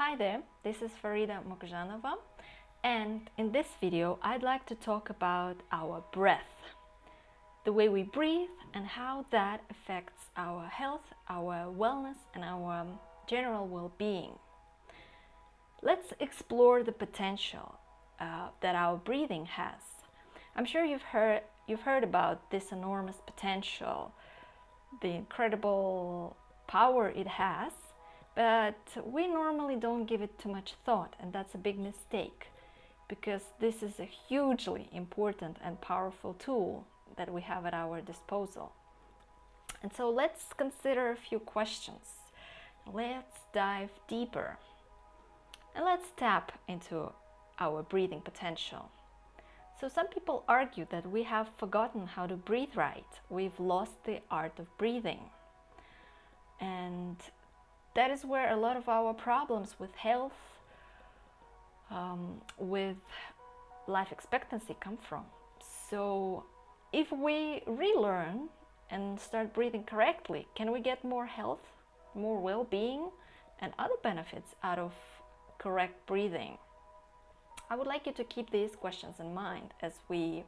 Hi there, this is Farida Mokjanova, and in this video I'd like to talk about our breath, the way we breathe and how that affects our health, our wellness and our general well-being. Let's explore the potential that our breathing has. I'm sure you've heard about this enormous potential, the incredible power it has, but we normally don't give it too much thought, and that's a big mistake, because this is a hugely important and powerful tool that we have at our disposal. And so let's consider a few questions. Let's dive deeper and let's tap into our breathing potential. So some people argue that we have forgotten how to breathe right. We've lost the art of breathing. And that is where a lot of our problems with health, with life expectancy come from. So if we relearn and start breathing correctly, can we get more health, more well-being and other benefits out of correct breathing? I would like you to keep these questions in mind as we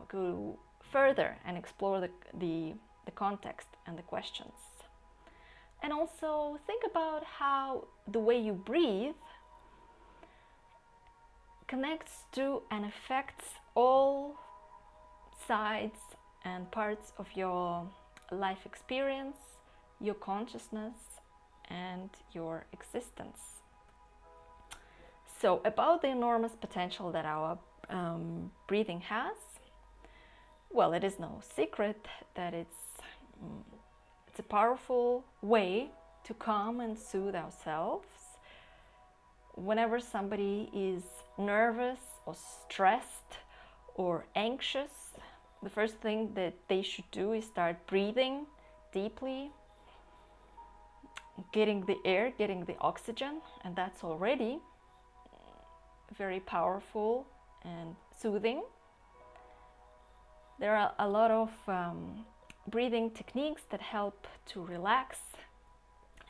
go further and explore the context and the questions. And also think about how the way you breathe connects to and affects all sides and parts of your life experience, your consciousness, and your existence. So, about the enormous potential that our breathing has, well, it is no secret that it's a powerful way to calm and soothe ourselves. Whenever somebody is nervous or stressed or anxious, the first thing that they should do is start breathing deeply, getting the air, getting the oxygen, and that's already very powerful and soothing. There are a lot of breathing techniques that help to relax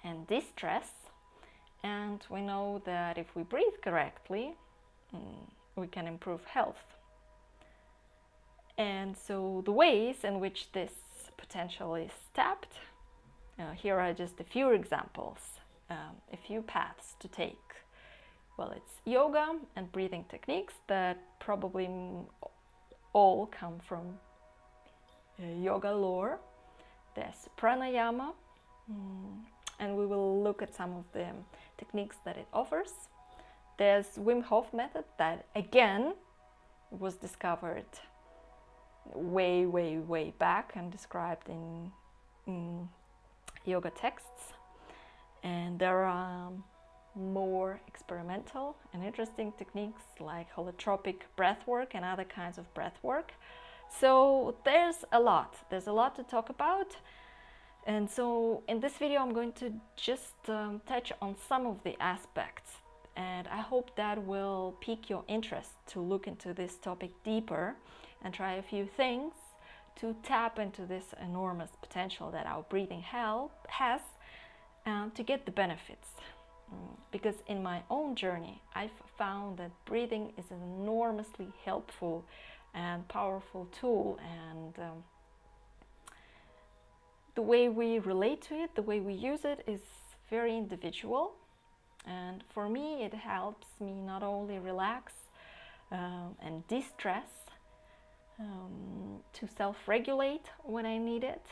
and de-stress, and we know that if we breathe correctly, we can improve health. And so the ways in which this potential is tapped, here are just a few examples, a few paths to take. Well, it's yoga and breathing techniques that probably all come from yoga lore. There's pranayama, and we will look at some of the techniques that it offers. There's Wim Hof method that again was discovered way back and described in yoga texts. And there are more experimental and interesting techniques like holotropic breath work and other kinds of breath work. So there's a lot to talk about, and so in this video I'm going to just touch on some of the aspects, and I hope that will pique your interest to look into this topic deeper and try a few things to tap into this enormous potential that our breathing has to get the benefits. Because in my own journey I've found that breathing is an enormously helpful and powerful tool, and the way we relate to it, the way we use it is very individual. And for me it helps me not only relax and de-stress, to self-regulate when I need it,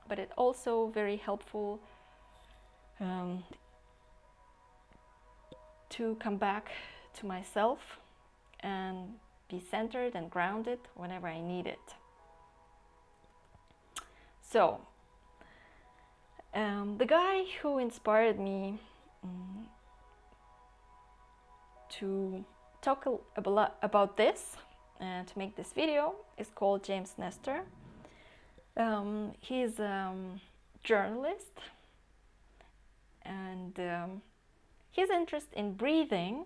but it's also very helpful to come back to myself and be centered and grounded whenever I need it. So, the guy who inspired me to talk about this and to make this video is called James Nestor. He's a journalist, and his interest in breathing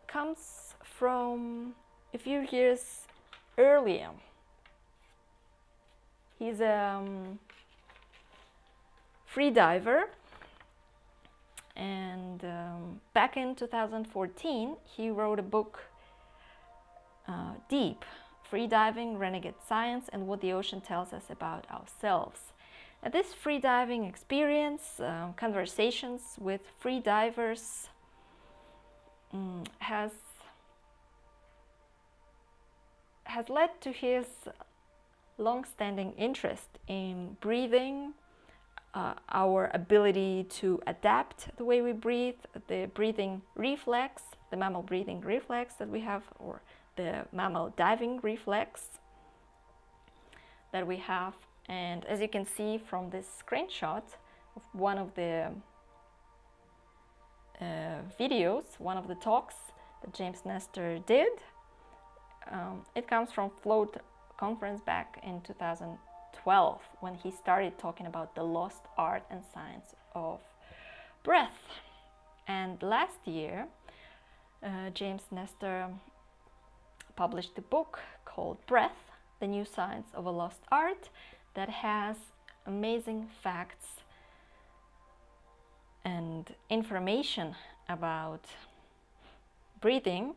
comes from a few years earlier. He's a free diver, and back in 2014 he wrote a book, Deep: Freediving, Renegade Science, and What the Ocean Tells Us About Ourselves. Now, this freediving experience, conversations with free divers, has led to his long-standing interest in breathing, our ability to adapt the way we breathe, the breathing reflex, the mammal breathing reflex that we have, or the mammal diving reflex that we have. And as you can see from this screenshot of one of the videos, one of the talks that James Nestor did, it comes from Float conference back in 2012, when he started talking about the lost art and science of breath. And last year, James Nestor published a book called Breath: The New Science of a Lost Art, that has amazing facts and information about breathing.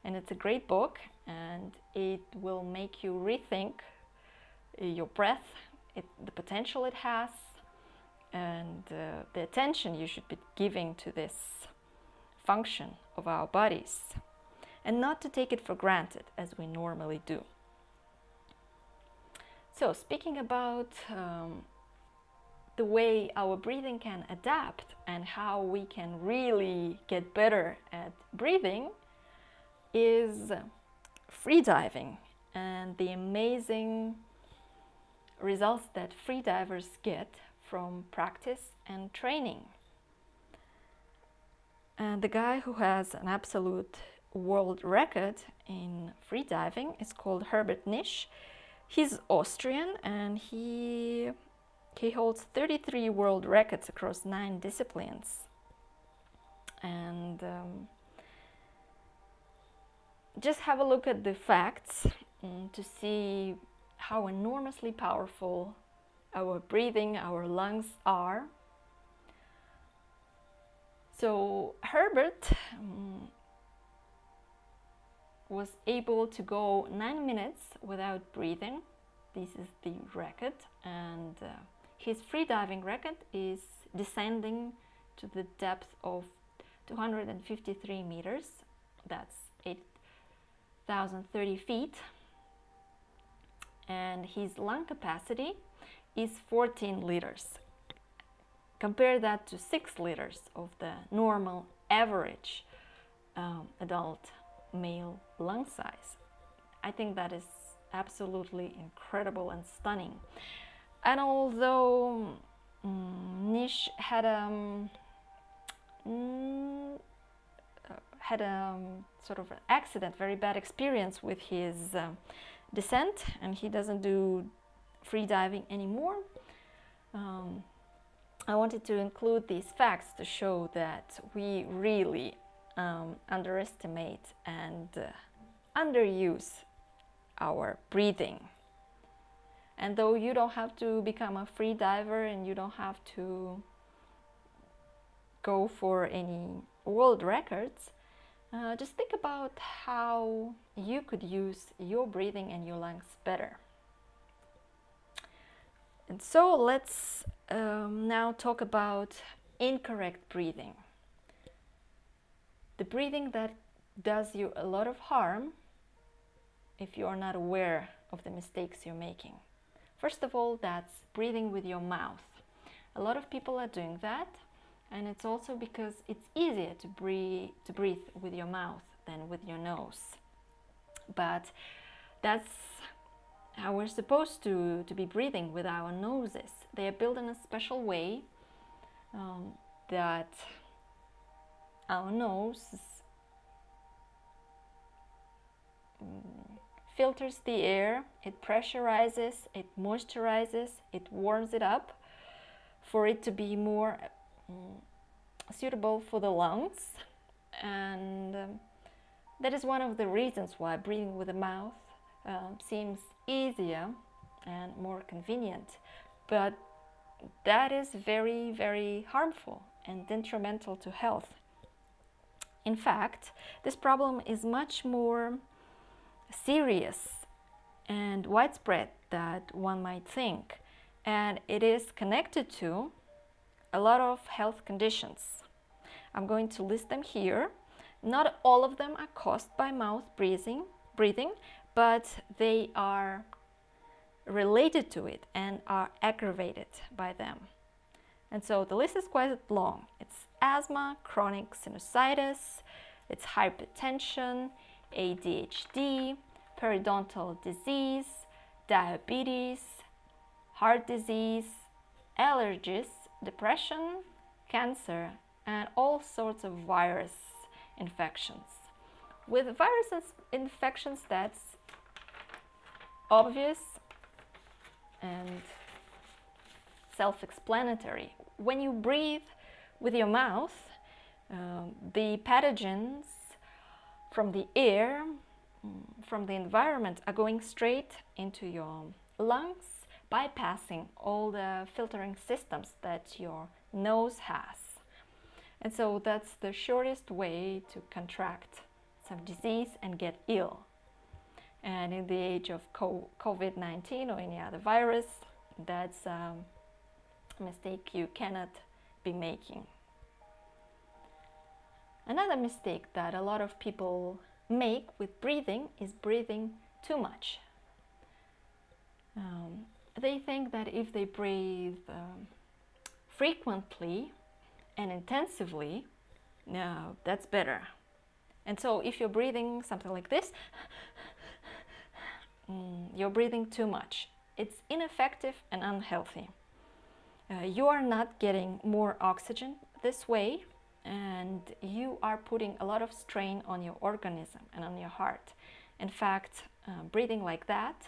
And it's a great book, and it will make you rethink your breath, the potential it has, and the attention you should be giving to this function of our bodies, and not to take it for granted as we normally do. So, speaking about the way our breathing can adapt and how we can really get better at breathing, is freediving and the amazing results that freedivers get from practice and training. And the guy who has an absolute world record in freediving is called Herbert Nisch. He's Austrian, and he holds 33 world records across 9 disciplines. And just have a look at the facts to see how enormously powerful our breathing, our lungs are. So Herbert was able to go 9 minutes without breathing. This is the record, and his freediving record is descending to the depth of 253 meters. That's 8,030 feet. And his lung capacity is 14 liters. Compare that to 6 liters of the normal average adult male lung size. I think that is absolutely incredible and stunning. And although Nisch had a sort of an accident, very bad experience with his descent, and he doesn't do free diving anymore, I wanted to include these facts to show that we really underestimate and underuse our breathing. And though you don't have to become a free diver, and you don't have to go for any world records, just think about how you could use your breathing and your lungs better. And so let's now talk about incorrect breathing. The breathing that does you a lot of harm if you are not aware of the mistakes you're making. First of all, that's breathing with your mouth. A lot of people are doing that, and it's also because it's easier to breathe with your mouth than with your nose. But that's how we're supposed to be breathing, with our noses. They are built in a special way that our nose filters the air, it pressurizes, it moisturizes, it warms it up for it to be more suitable for the lungs. And that is one of the reasons why breathing with the mouth seems easier and more convenient. But that is very, very harmful and detrimental to health. In fact, this problem is much more serious and widespread than one might think, and it is connected to a lot of health conditions. I'm going to list them here. Not all of them are caused by mouth breathing, but they are related to it and are aggravated by them. And so the list is quite long. It's asthma, chronic sinusitis, it's hypertension, ADHD, periodontal disease, diabetes, heart disease, allergies, depression, cancer, and all sorts of virus infections. With virus infections, that's obvious and self-explanatory. When you breathe with your mouth, the pathogens from the air, from the environment, are going straight into your lungs, bypassing all the filtering systems that your nose has. And so that's the shortest way to contract some disease and get ill. And in the age of COVID-19 or any other virus, that's a mistake you cannot be making. Another mistake that a lot of people make with breathing is breathing too much. They think that if they breathe frequently and intensively, no, that's better. And so if you're breathing something like this, you're breathing too much. It's ineffective and unhealthy. You are not getting more oxygen this way, and you are putting a lot of strain on your organism and on your heart. In fact, breathing like that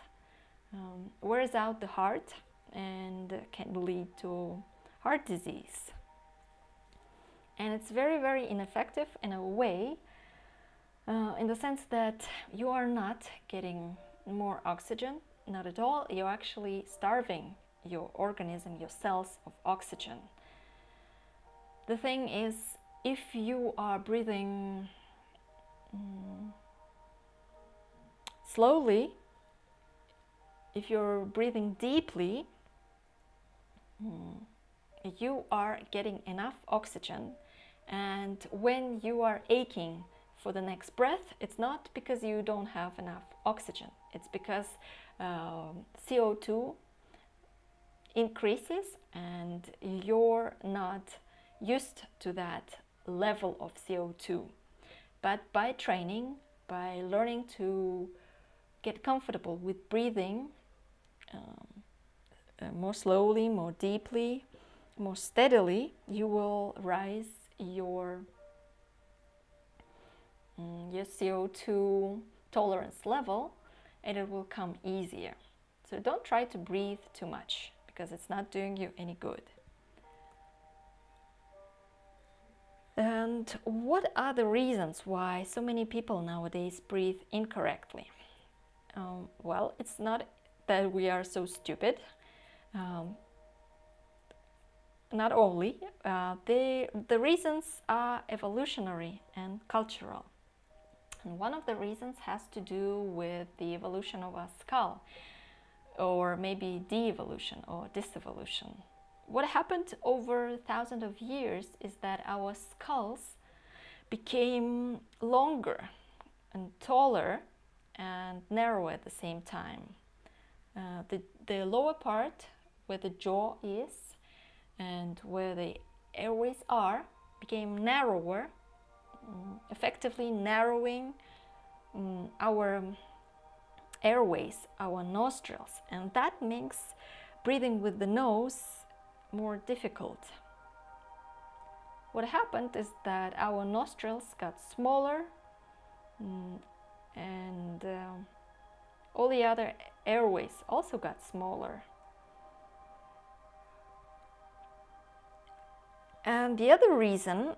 wears out the heart and can lead to heart disease. And it's very, very ineffective in a way, in the sense that you are not getting more oxygen, not at all. You're actually starving your organism, your cells, of oxygen. The thing is, if you are breathing slowly, if you're breathing deeply, you are getting enough oxygen. And when you are aching for the next breath, it's not because you don't have enough oxygen. It's because CO2 increases and you're not used to that level of CO2. But by training, by learning to get comfortable with breathing more slowly, more deeply, more steadily, you will rise your CO2 tolerance level, and it will come easier. So don't try to breathe too much, because it's not doing you any good. And what are the reasons why so many people nowadays breathe incorrectly? Well, it's not that we are so stupid. Not only. The reasons are evolutionary and cultural. And one of the reasons has to do with the evolution of our skull, or maybe de-evolution or disevolution. What happened over thousands of years is that our skulls became longer and taller and narrow at the same time. The lower part, where the jaw is and where the airways are, became narrower, effectively narrowing our airways, our nostrils, and that makes breathing with the nose more difficult. What happened is that our nostrils got smaller, and all the other airways also got smaller. And the other reason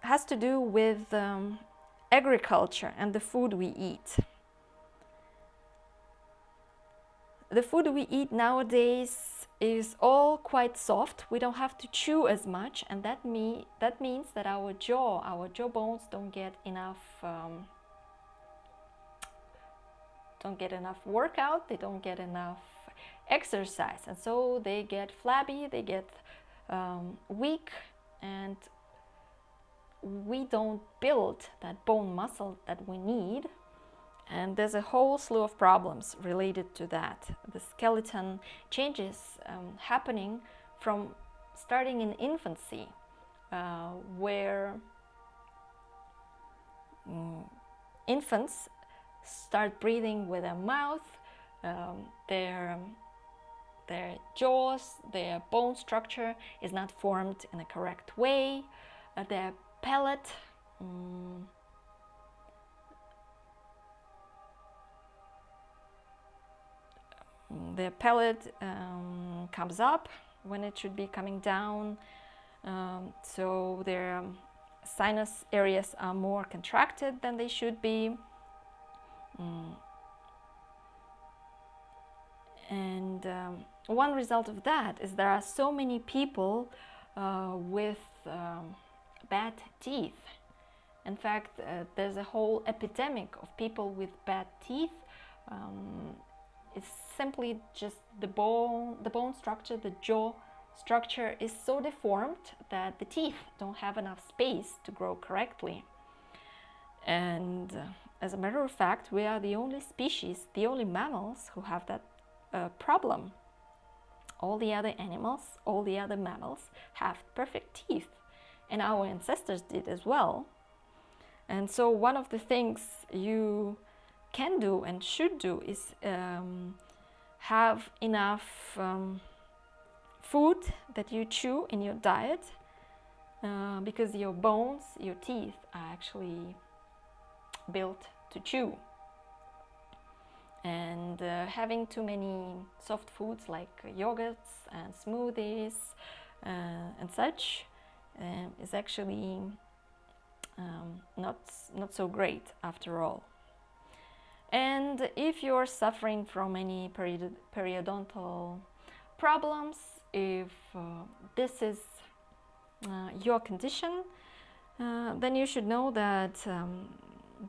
has to do with agriculture and the food we eat. the food we eat nowadays is all quite soft. We don't have to chew as much, and that means that our jaw bones don't get enough workout. They don't get enough exercise, and so they get flabby, they get weak, and we don't build that bone muscle that we need. And there's a whole slew of problems related to that. The skeleton changes happening from starting in infancy, where infants start breathing with their mouth, their jaws, their bone structure is not formed in a correct way, their palate comes up when it should be coming down, so their sinus areas are more contracted than they should be. And one result of that is there are so many people with bad teeth. In fact, there's a whole epidemic of people with bad teeth. It's simply just the bone structure, the jaw structure is so deformed that the teeth don't have enough space to grow correctly. And as a matter of fact, we are the only species, the only mammals who have that problem. All the other animals, all the other mammals have perfect teeth, and our ancestors did as well. And so one of the things you can do and should do is have enough food that you chew in your diet, because your bones, your teeth are actually built to chew. And having too many soft foods like yogurts and smoothies and such is actually not so great after all. And if you're suffering from any periodontal problems, if this is your condition, then you should know that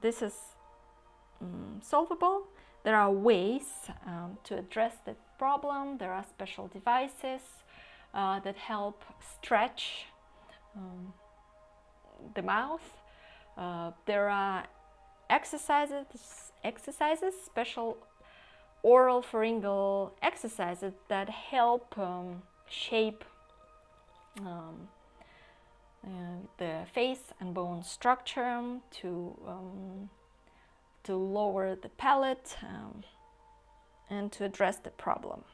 this is solvable. There are ways to address the problem. There are special devices that help stretch the mouth. There are exercises, special oral pharyngeal exercises that help shape the face and bone structure, to lower the palate and to address the problem.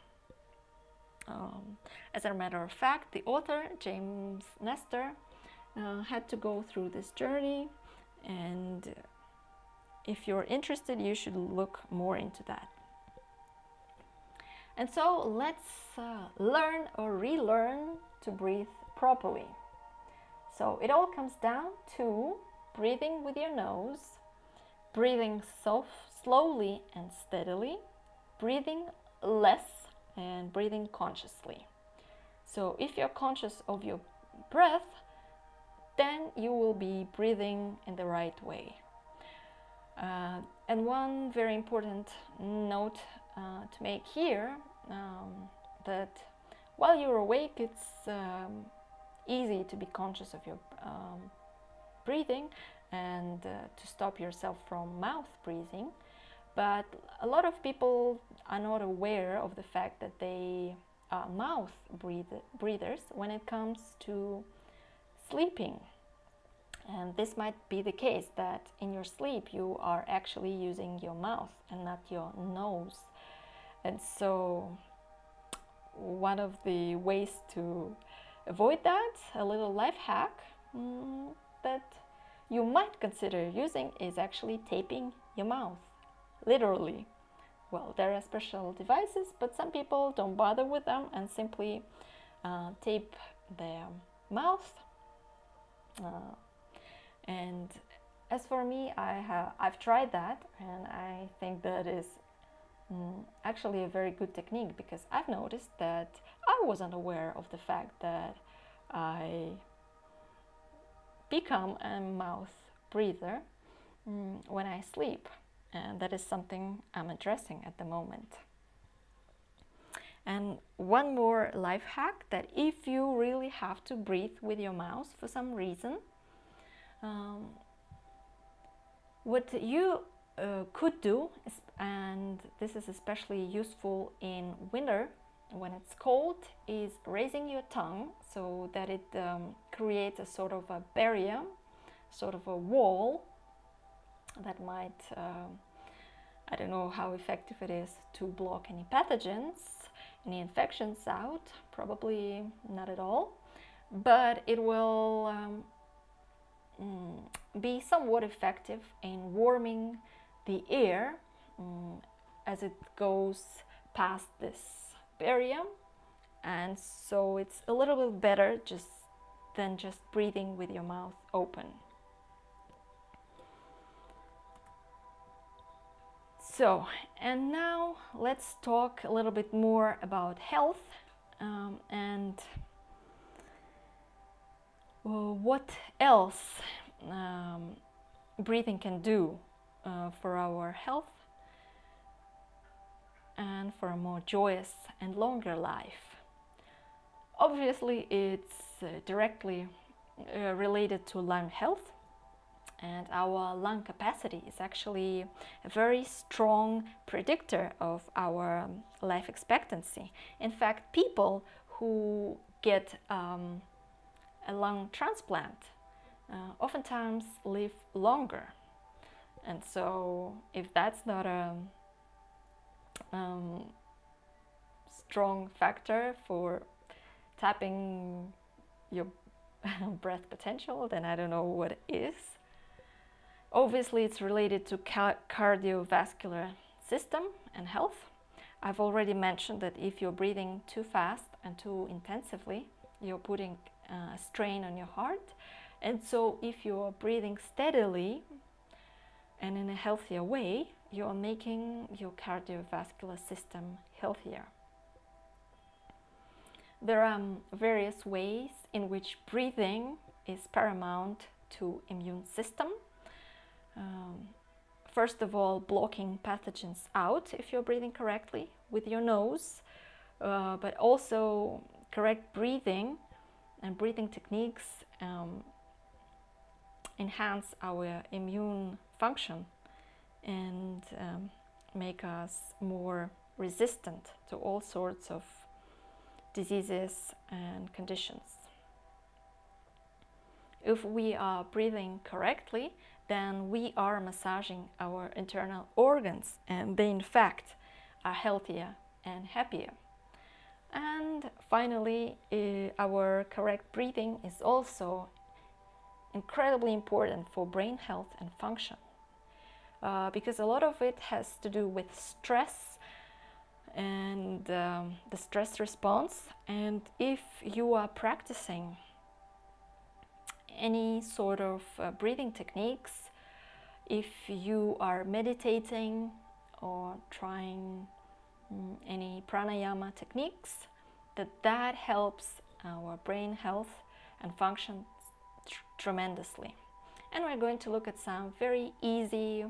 As a matter of fact, the author, James Nestor, had to go through this journey, and if you're interested, you should look more into that. And so let's learn or relearn to breathe properly. So it all comes down to breathing with your nose, breathing slowly and steadily, breathing less, and breathing consciously. So if you're conscious of your breath, then you will be breathing in the right way. And one very important note to make here, that while you're awake, it's easy to be conscious of your breathing and to stop yourself from mouth breathing. But a lot of people are not aware of the fact that they are mouth breathers when it comes to sleeping. And this might be the case, that in your sleep you are actually using your mouth and not your nose. And so one of the ways to avoid that, a little life hack that you might consider using, is actually taping your mouth, literally. Well, there are special devices, but some people don't bother with them and simply tape their mouth. And as for me, I've tried that, and I think that is actually a very good technique, because I've noticed that I wasn't aware of the fact that I become a mouth breather when I sleep, and that is something I'm addressing at the moment. And one more life hack, that if you really have to breathe with your mouth for some reason, what you could do, and this is especially useful in winter when it's cold, is raising your tongue so that it creates a sort of a barrier, sort of a wall that might, I don't know how effective it is to block any pathogens, any infections out, probably not at all, but it will be somewhat effective in warming the air as it goes past this barrier, and so it's a little bit better than just breathing with your mouth open. So, and now let's talk a little bit more about health and what else breathing can do for our health and for a more joyous and longer life. Obviously, it's directly related to lung health, and our lung capacity is actually a very strong predictor of our life expectancy. In fact, people who get a lung transplant oftentimes live longer. And so if that's not a strong factor for tapping your breath potential, then I don't know what is. Obviously, it's related to cardiovascular system and health. I've already mentioned that if you're breathing too fast and too intensively, you're putting a strain on your heart. And so if you're breathing steadily and in a healthier way, you're making your cardiovascular system healthier. There are various ways in which breathing is paramount to immune system. First of all, blocking pathogens out if you're breathing correctly with your nose, but also correct breathing and breathing techniques enhance our immune function and make us more resistant to all sorts of diseases and conditions. If we are breathing correctly, then we are massaging our internal organs, and they in fact are healthier and happier. And finally, our correct breathing is also incredibly important for brain health and function, because a lot of it has to do with stress and the stress response. And if you are practicing any sort of breathing techniques, if you are meditating or trying any pranayama techniques, that helps our brain health and function tremendously. And we're going to look at some very easy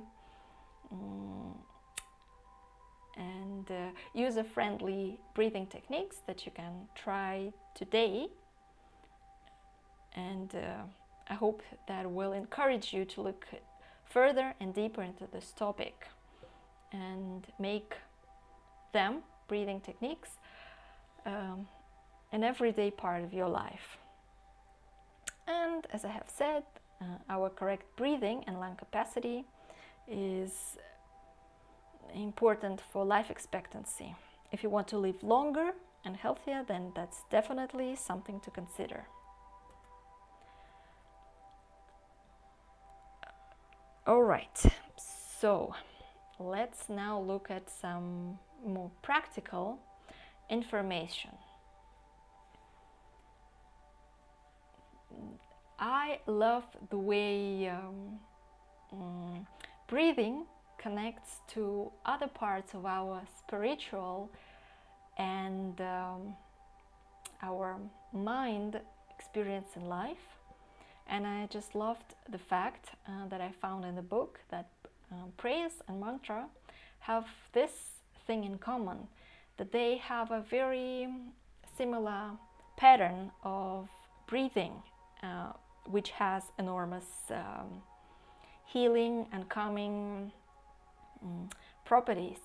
and user-friendly breathing techniques that you can try today. And I hope that will encourage you to look further and deeper into this topic and make them, breathing techniques, an everyday part of your life. And as I have said, our correct breathing and lung capacity is important for life expectancy. If you want to live longer and healthier, then that's definitely something to consider. All right, so let's now look at some more practical information. I love the way breathing connects to other parts of our spiritual and our mind experience in life. And I just loved the fact that I found in the book that prayers and mantra have this thing in common, that they have a very similar pattern of breathing, which has enormous healing and calming properties.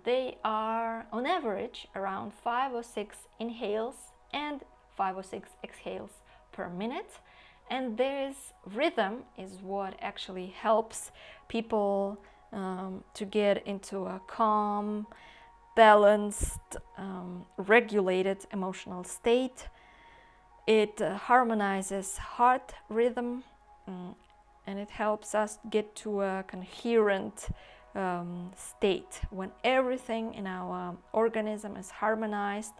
They are on average around 5 or 6 inhales and 5 or 6 exhales per minute, and this rhythm is what actually helps people to get into a calm, balanced, regulated emotional state. It harmonizes heart rhythm, and it helps us get to a coherent state when everything in our organism is harmonized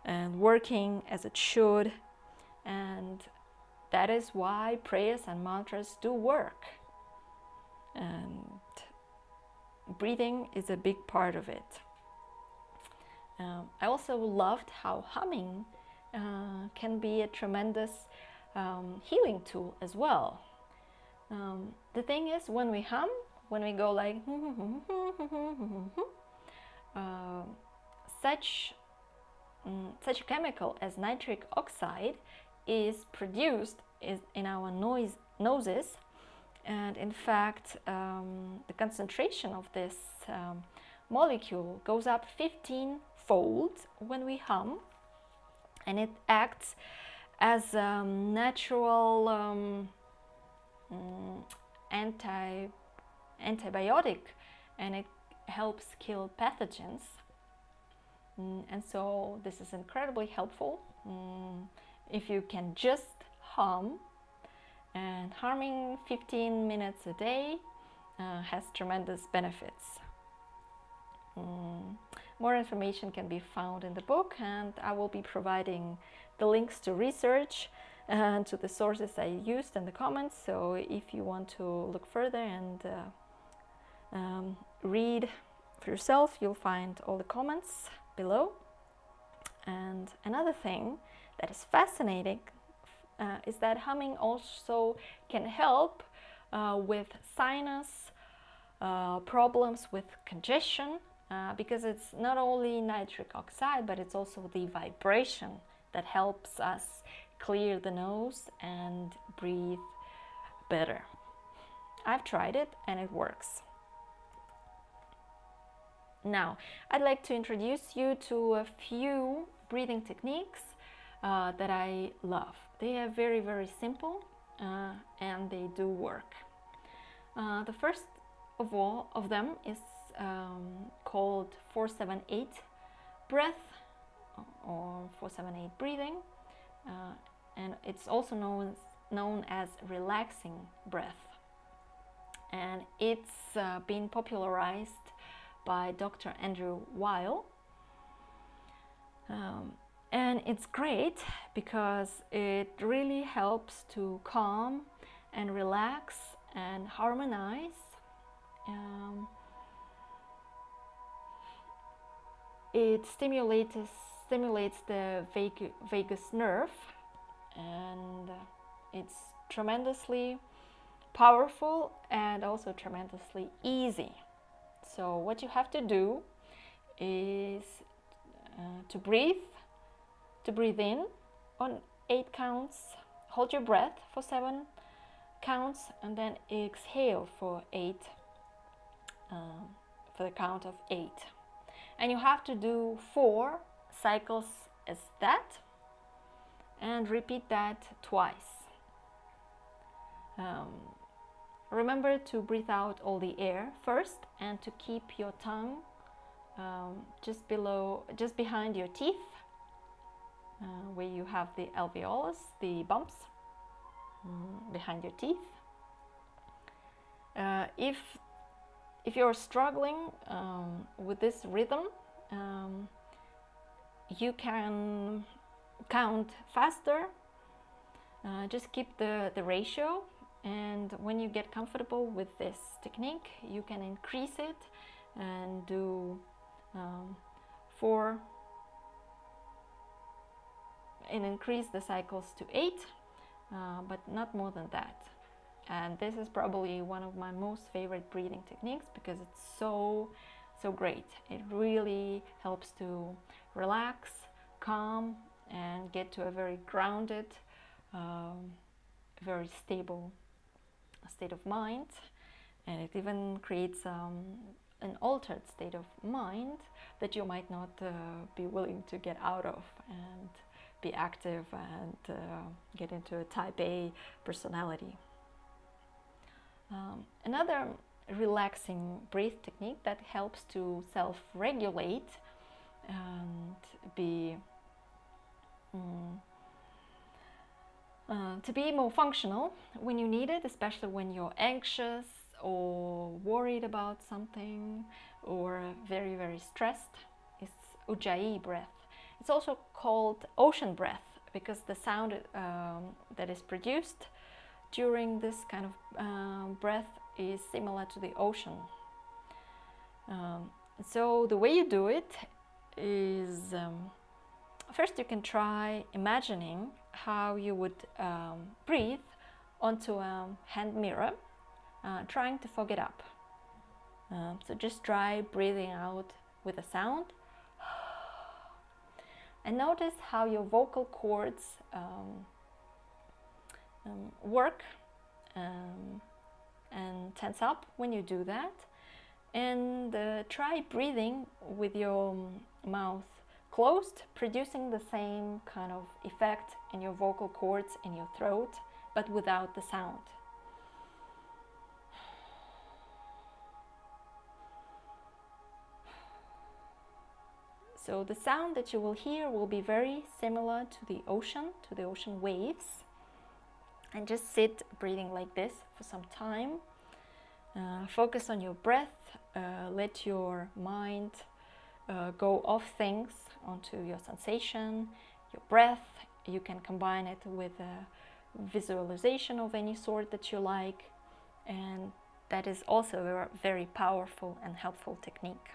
and working as it should. And that is why prayers and mantras do work, and breathing is a big part of it. I also loved how humming can be a tremendous healing tool as well. The thing is, when we hum, when we go like such a chemical as nitric oxide is produced in our noses, and in fact the concentration of this molecule goes up 15-fold when we hum, and it acts as a natural antibiotic, and it helps kill pathogens. And so this is incredibly helpful if you can just hum, and humming 15 minutes a day has tremendous benefits. More information can be found in the book, and I will be providing the links to research and to the sources I used in the comments. So if you want to look further and read for yourself, you'll find all the comments below. And another thing that is fascinating is that humming also can help with sinus problems, with congestion, because it's not only nitric oxide, but it's also the vibration that helps us clear the nose and breathe better. I've tried it and it works. Now, I'd like to introduce you to a few breathing techniques that I love. They are very, very simple and they do work. The first of all of them is called 4-7-8 breath, or 4-7-8 breathing, and it's also known as relaxing breath, and it's been popularized by Dr. Andrew Weil, and it's great because it really helps to calm and relax and harmonize. It stimulates the vagus nerve, and it's tremendously powerful and also tremendously easy. So what you have to do is to breathe in on 8 counts, hold your breath for 7 counts, and then exhale for 8, for the count of 8. And you have to do 4 cycles as that, and repeat that twice. Remember to breathe out all the air first, and to keep your tongue just behind your teeth, where you have the alveolus, the bumps behind your teeth. If you're struggling with this rhythm, you can count faster. Just keep the ratio And when you get comfortable with this technique, you can increase it and do 4 and increase the cycles to 8, but not more than that. And this is probably one of my most favorite breathing techniques because it's so great. It really helps to relax, calm, and get to a very grounded, very stable state of mind. And it even creates an altered state of mind that you might not be willing to get out of and be active and get into a type A personality. Another relaxing breath technique that helps to self-regulate and be to be more functional when you need it, especially when you're anxious or worried about something or very stressed, is Ujjayi breath. It's also called ocean breath because the sound that is produced during this kind of breath is similar to the ocean. So the way you do it is first you can try imagining how you would breathe onto a hand mirror, trying to fog it up. So just try breathing out with a sound and notice how your vocal cords work and tense up when you do that, and try breathing with your mouth closed, producing the same kind of effect in your vocal cords in your throat, but without the sound. So the sound that you will hear will be very similar to the ocean waves. And just sit breathing like this for some time. Focus on your breath. Let your mind go off things onto your sensation, your breath. You can combine it with a visualization of any sort that you like. And that is also a very powerful and helpful technique.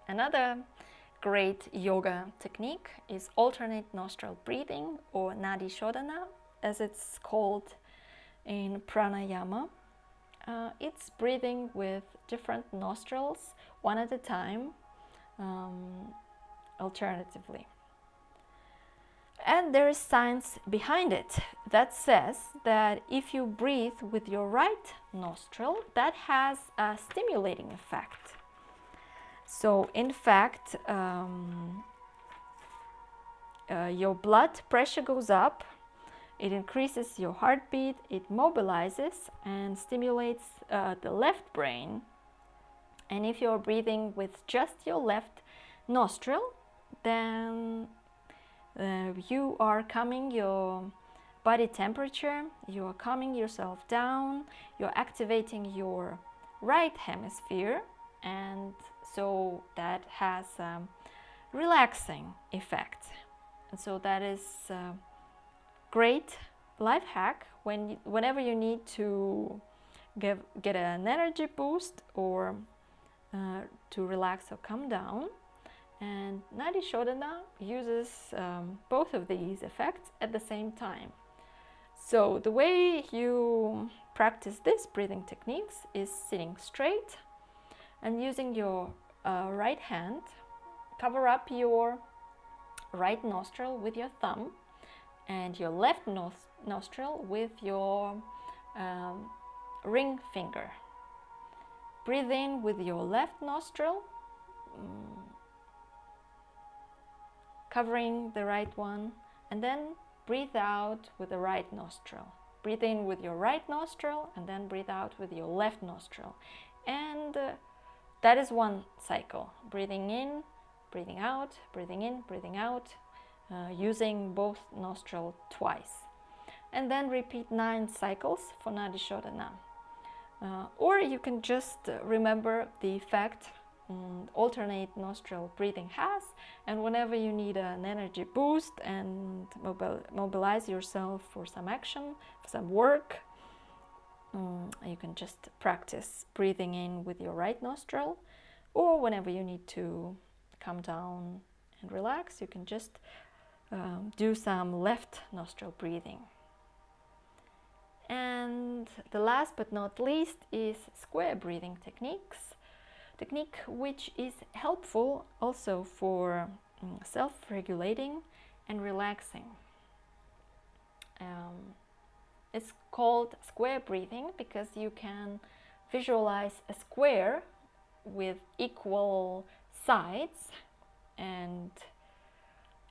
Another great yoga technique is alternate nostril breathing, or Nadi Shodhana, as it's called in pranayama. It's breathing with different nostrils, one at a time, alternatively. And there is science behind it that says that if you breathe with your right nostril, that has a stimulating effect. So in fact, your blood pressure goes up, it increases your heartbeat, it mobilizes and stimulates the left brain. And if you're breathing with just your left nostril, then you are calming your body temperature, you are calming yourself down, you're activating your right hemisphere, and so that has a relaxing effect. And so that is a great life hack whenever you need to get an energy boost or to relax or calm down. And Nadi Shodhana uses both of these effects at the same time. So the way you practice these breathing techniques is sitting straight and using your right hand, cover up your right nostril with your thumb and your left nostril with your ring finger. Breathe in with your left nostril, covering the right one, and then breathe out with the right nostril. Breathe in with your right nostril and then breathe out with your left nostril. And that is one cycle. Breathing in, breathing out, breathing in, breathing out, using both nostrils twice. And then repeat 9 cycles for Nadi Shodhana. Or you can just remember the effect alternate nostril breathing has, and whenever you need an energy boost and mobilize yourself for some action, for some work, you can just practice breathing in with your right nostril, or whenever you need to come down and relax, you can just do some left nostril breathing. And the last but not least is square breathing technique, which is helpful also for self-regulating and relaxing. It's called square breathing because you can visualize a square with equal sides, and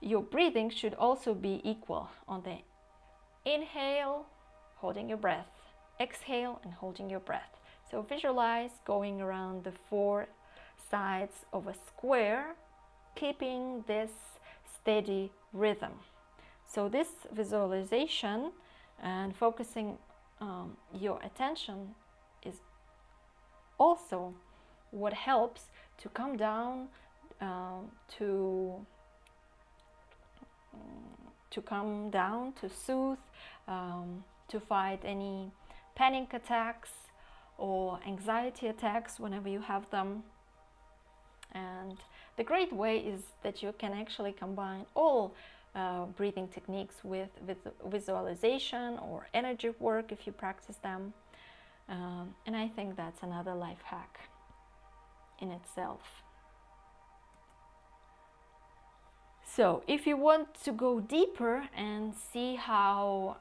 your breathing should also be equal. On the inhale, holding your breath, exhale and holding your breath. So visualize going around the 4 sides of a square, keeping this steady rhythm. So this visualization and focusing your attention is also what helps to come down, to calm down, to soothe, to fight any panic attacks or anxiety attacks whenever you have them. And the great way is that you can actually combine all breathing techniques with visualization or energy work if you practice them. And I think that's another life hack in itself. So if you want to go deeper and see how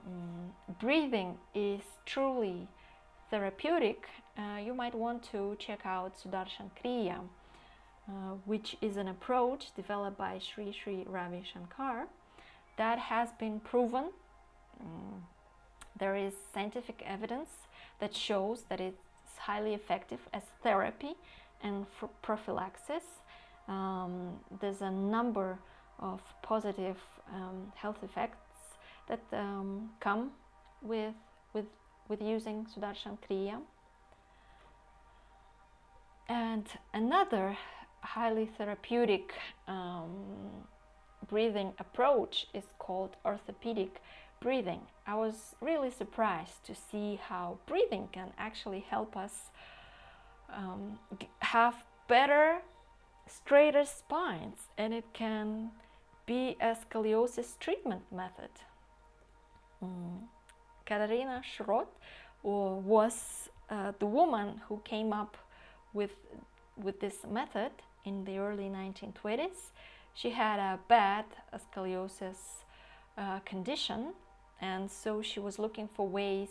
breathing is truly therapeutic, you might want to check out Sudarshan Kriya, which is an approach developed by Sri Ravi Shankar that has been proven. There is scientific evidence that shows that it's highly effective as therapy and for prophylaxis. There's a number of positive health effects that come with using Sudarshan Kriya. And another highly therapeutic breathing approach is called orthopedic breathing. I was really surprised to see how breathing can actually help us have better, straighter spines, and it can be a scoliosis treatment method. Katarina Schrott was the woman who came up with this method in the early 1920s. She had a bad scoliosis condition, and so she was looking for ways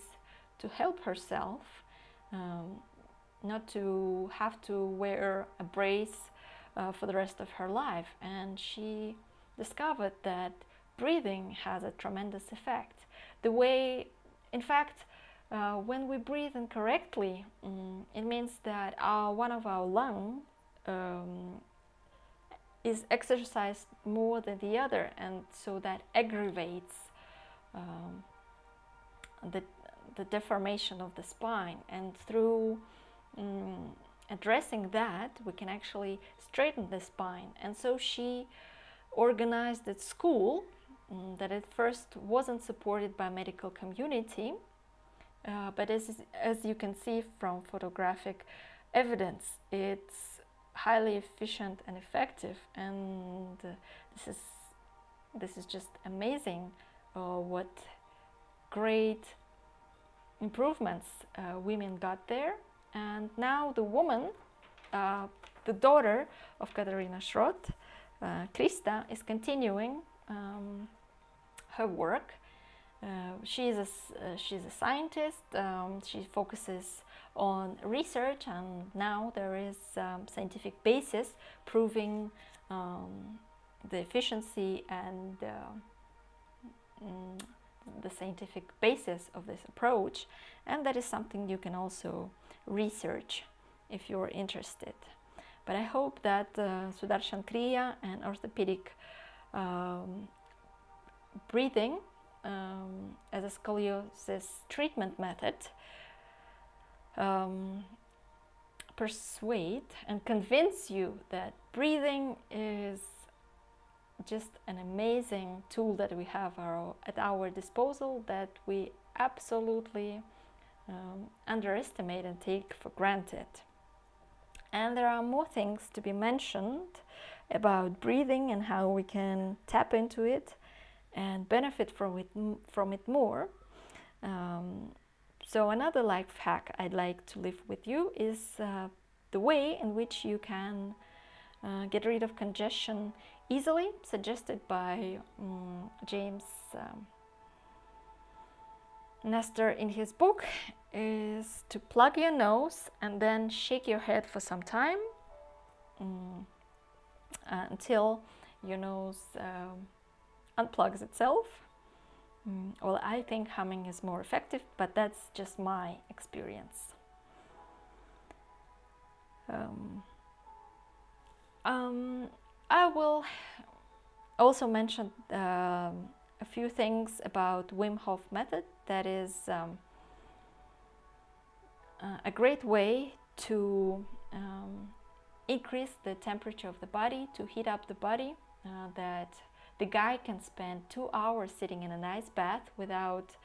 to help herself, not to have to wear a brace for the rest of her life. And she discovered that breathing has a tremendous effect. The way, in fact, when we breathe incorrectly, it means that one of our lungs is exercised more than the other, and so that aggravates the deformation of the spine. And through addressing that, we can actually straighten the spine. And so she organized a school that at first wasn't supported by medical community, but as you can see from photographic evidence, it's highly efficient and effective. And this is just amazing what great improvements women got there. And now the woman, the daughter of Katarina Schrott, Krista, is continuing her work. She's a scientist. She focuses on research, and now there is scientific basis proving the efficiency and the scientific basis of this approach. And that is something you can also research if you're interested. But I hope that Sudarshan Kriya and orthopedic breathing as a scoliosis treatment method persuade and convince you that breathing is just an amazing tool that we have at our disposal, that we absolutely underestimate and take for granted. And there are more things to be mentioned about breathing and how we can tap into it and benefit from it more. So another life hack I'd like to leave with you is the way in which you can get rid of congestion easily, suggested by James Nestor in his book, is to plug your nose and then shake your head for some time until your nose unplugs itself. Well, I think humming is more effective, but that's just my experience. I will also mention a few things about Wim Hof method. That is a great way to increase the temperature of the body, to heat up the body, that the guy can spend 2 hours sitting in an ice bath without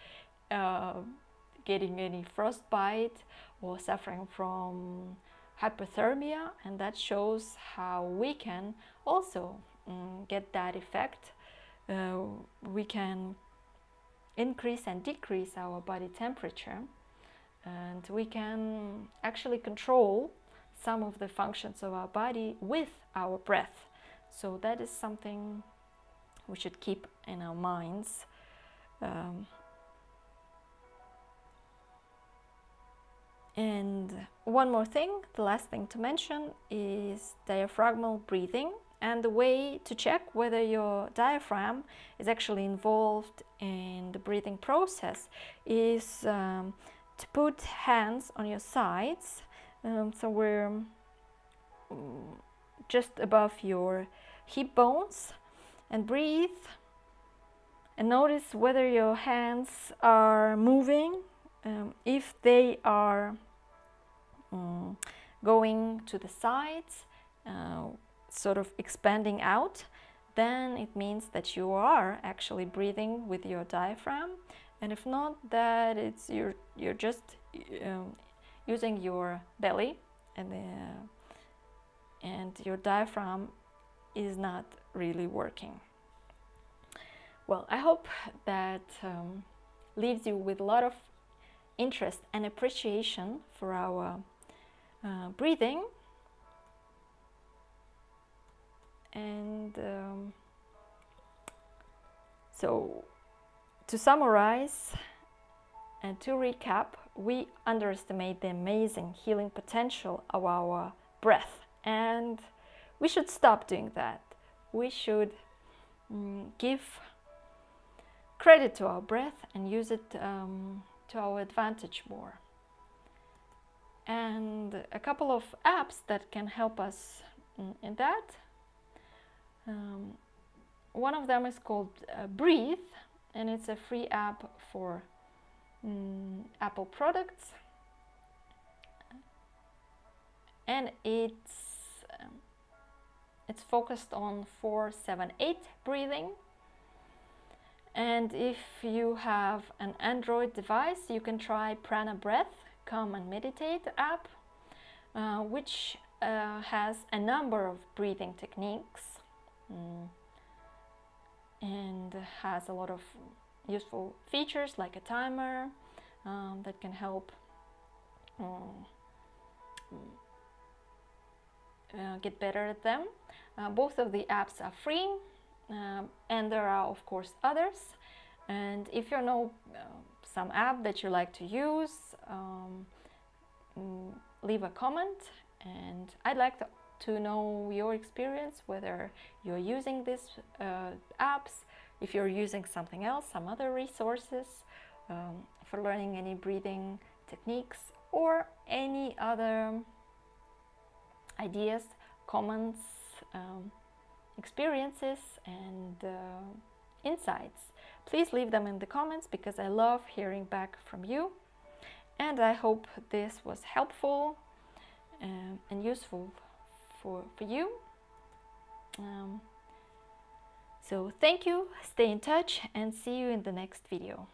getting any frostbite or suffering from hypothermia, and that shows how we can also get that effect. We can increase and decrease our body temperature, and we can actually control some of the functions of our body with our breath. So that is something we should keep in our minds. And one more thing, the last thing to mention, is diaphragmal breathing. And the way to check whether your diaphragm is actually involved in the breathing process is to put hands on your sides, somewhere just above your hip bones, and breathe and notice whether your hands are moving. If they are going to the sides, sort of expanding out, then it means that you are actually breathing with your diaphragm. And if not, that it's you're just using your belly, and your diaphragm is not really working. Well, I hope that leaves you with a lot of interest and appreciation for our breathing. And so, to summarize and to recap, we underestimate the amazing healing potential of our breath, and we should stop doing that. We should give credit to our breath and use it to our advantage more. And a couple of apps that can help us in that. One of them is called Breathe, and it's a free app for Apple products, and it's focused on 4-7-8 breathing. And if you have an Android device, you can try Prana Breath, Calm and Meditate app, which has a number of breathing techniques and has a lot of useful features like a timer that can help get better at them. Both of the apps are free, and there are of course others. And if you know some app that you like to use, leave a comment, and I'd like to know your experience, whether you're using these apps, if you're using something else, some other resources for learning any breathing techniques, or any other ideas, comments, experiences and insights. Please leave them in the comments, because I love hearing back from you. And I hope this was helpful, and useful for you. So thank you, stay in touch, and see you in the next video.